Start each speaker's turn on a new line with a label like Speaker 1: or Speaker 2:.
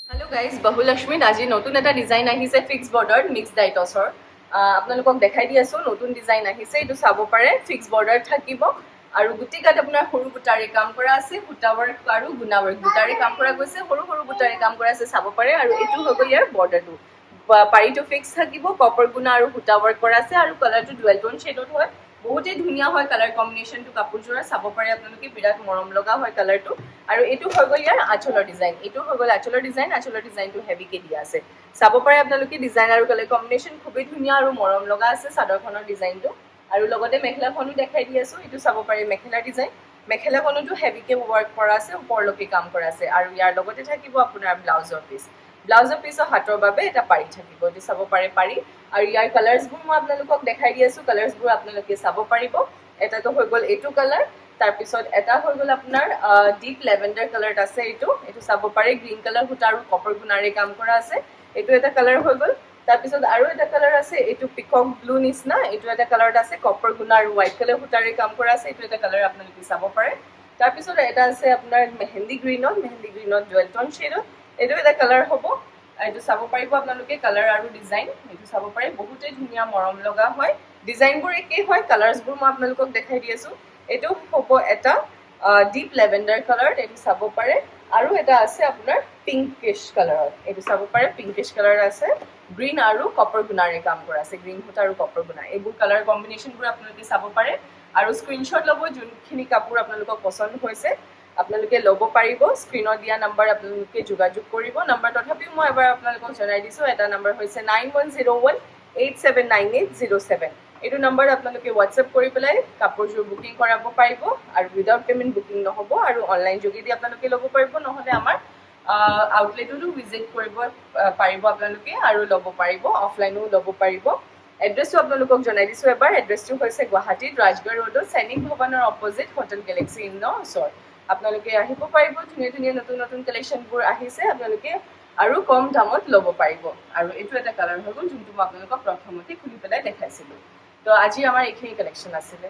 Speaker 1: hello guys बहुलक्ष्मी আজি নতুন এটা ডিজাইন আহিছে ফিক্স বৰ্ডাৰ মিক্স ডাইটছৰ আপোনালোকক দেখাই দি আছো নতুন ডিজাইন আহিছে এইটো চাব পাৰে ফিক্স বৰ্ডাৰ থাকিব আৰু গুটিকাত আপোনাৰ সৰু বুটাৰে কাম কৰা আছে বুটা ৱৰ্ক আৰু গুণা ৱৰ্ক বুটাৰে কাম কৰা গৈছে সৰু সৰু বুটাৰে কাম কৰা আছে চাব পাৰে আৰু এইটো হৈ গ'ল ইয়াৰ বৰ্ডাৰটো পাৰিটো ফিক্স থাকিব কপাৰ গুণা আৰু বুটা ৱৰ্ক কৰা আছে আৰু কালাৰটো ডুৱেল টোন শেডত হয় বহুতেই ধুনীয়া হয় কালাৰ কম্বিনেশ্যনটো কাপোৰযোৰৰ চাব পাৰে আপোনালোকে বিৰাট মৰম লগা হয় কালাৰটো আৰু এইটো হৈ গ'ল ইয়াৰ আঁচলৰ ডিজাইন এইটো হৈ গ'ল আঁচলৰ ডিজাইনটো হেভিকে দিয়া আছে চাব পাৰে আপোনালোকে ডিজাইন আৰু কালাৰ কম্বিনেশ্যন খুবেই ধুনীয়া আৰু মৰম লগা আছে চাদৰখনৰ ডিজাইনটো আৰু লগতে মেখেলাখনো দেখাই দি আছো এইটো চাব পাৰে মেখেলা ডিজাইন মেখেলাখনতো হেভিকে ৱৰ্ক কৰা আছে ওপৰলৈকে কাম কৰা আছে আৰু ইয়াৰ লগতে থাকিব আপোনাৰ ব্লাউজৰ পিছৰ হাতৰ বাবে এটা পাৰি থাকিব এইটো চাব পাৰে পাৰি আৰু ইয়াৰ কালাৰ্ছবোৰ মই আপোনালোকক দেখাই দি আছো কালাৰ্ছবোৰ আপোনালোকে চাব পাৰিব এটাটো হৈ গ'ল এইটো কালাৰ তাৰপিছত এটা হৈ গ'ল আপোনাৰ ডিপ লেভেণ্ডাৰ কালাৰত আছে এইটো চাব পাৰে গ্ৰীণ কালাৰ সূতা আৰু কপাৰ গুণাৰে কাম কৰা আছে এইটো এটা কালাৰ হৈ গ'ল তাৰপিছত আৰু এটা কালাৰ আছে এইটো পিকক ব্লু নিচিনা এইটো এটা কালাৰত আছে কপাৰ গুণা আৰু হোৱাইট কালাৰ সূতাৰে কাম কৰা আছে এইটো এটা কালাৰ আপোনালোকে চাব পাৰে তাৰপিছত এটা আছে আপোনাৰ মেহেন্দি গ্ৰীণত ডুৱেল টোন শেডত এইটো এটা কালাৰ হ'ব এইটো চাব পাৰিব আপোনালোকে কালাৰ আৰু ডিজাইন এইটো চাব পাৰে বহুতেই ধুনীয়া মৰম লগা হয় ডিজাইনবোৰ একেই হয় কালাৰ্ছবোৰ মই আপোনালোকক দেখাই দি আছো এইটো হ'ব এটা ডিপ লেভেণ্ডাৰ কালাৰ এইটো চাব পাৰে আৰু এটা আছে আপোনাৰ পিংকিশ কালাৰত এইটো চাব পাৰে পিংকিশ কালাৰ আছে গ্ৰীণ আৰু কপাৰ গুণাৰে কাম কৰা আছে গ্ৰীণ সূতা আৰু কপাৰ গুণা এইবোৰ কালাৰ কম্বিনেশ্যনবোৰ আপোনালোকে চাব পাৰে আৰু স্ক্ৰীনশ্বট ল'ব যোনখিনি কাপোৰ আপোনালোকক পচন্দ হৈছে আপোনালোকে ল'ব পাৰিব স্ক্ৰীনত দিয়া নাম্বাৰ আপোনালোকে যোগাযোগ কৰিব নাম্বাৰ তথাপিও মই এবাৰ আপোনালোকক জনাই দিছোঁ এটা নাম্বাৰ হৈছে 9101879807 এইটো নাম্বাৰত আপোনালোকে হোৱাটছএপ কৰি পেলাই কাপোৰযোৰ বুকিং কৰাব পাৰিব আৰু উইদাউট পে'মেণ্ট বুকিং নহ'ব আৰু অনলাইন যোগেদি আপোনালোকে ল'ব পাৰিব নহ'লে আমাৰ আউটলেটতো ভিজিট কৰিব পাৰিব আপোনালোকে আৰু ল'ব পাৰিব অফলাইনো ল'ব পাৰিব এড্ৰেছটো আপোনালোকক জনাই দিছোঁ এবাৰ এড্ৰেছটো হৈছে গুৱাহাটীত ৰাজগড় ৰোডত সৈনিক ভৱনৰ অপজিট হোটেল গেলেক্সি ইনৰ ওচৰত আপোনালোকে আহিব পাৰিব ধুনীয়া ধুনীয়া নতুন নতুন কালেকশ্যনবোৰ আহিছে আপোনালোকে আৰু কম দামত ল'ব পাৰিব আৰু এইটো এটা কালাৰ হৈ গ'ল যোনটো মই আপোনালোকক প্ৰথমতে খুলি পেলাই দেখাইছিলোঁ তো আজি আমাৰ এইখিনি কালেকশ্যন আছিলে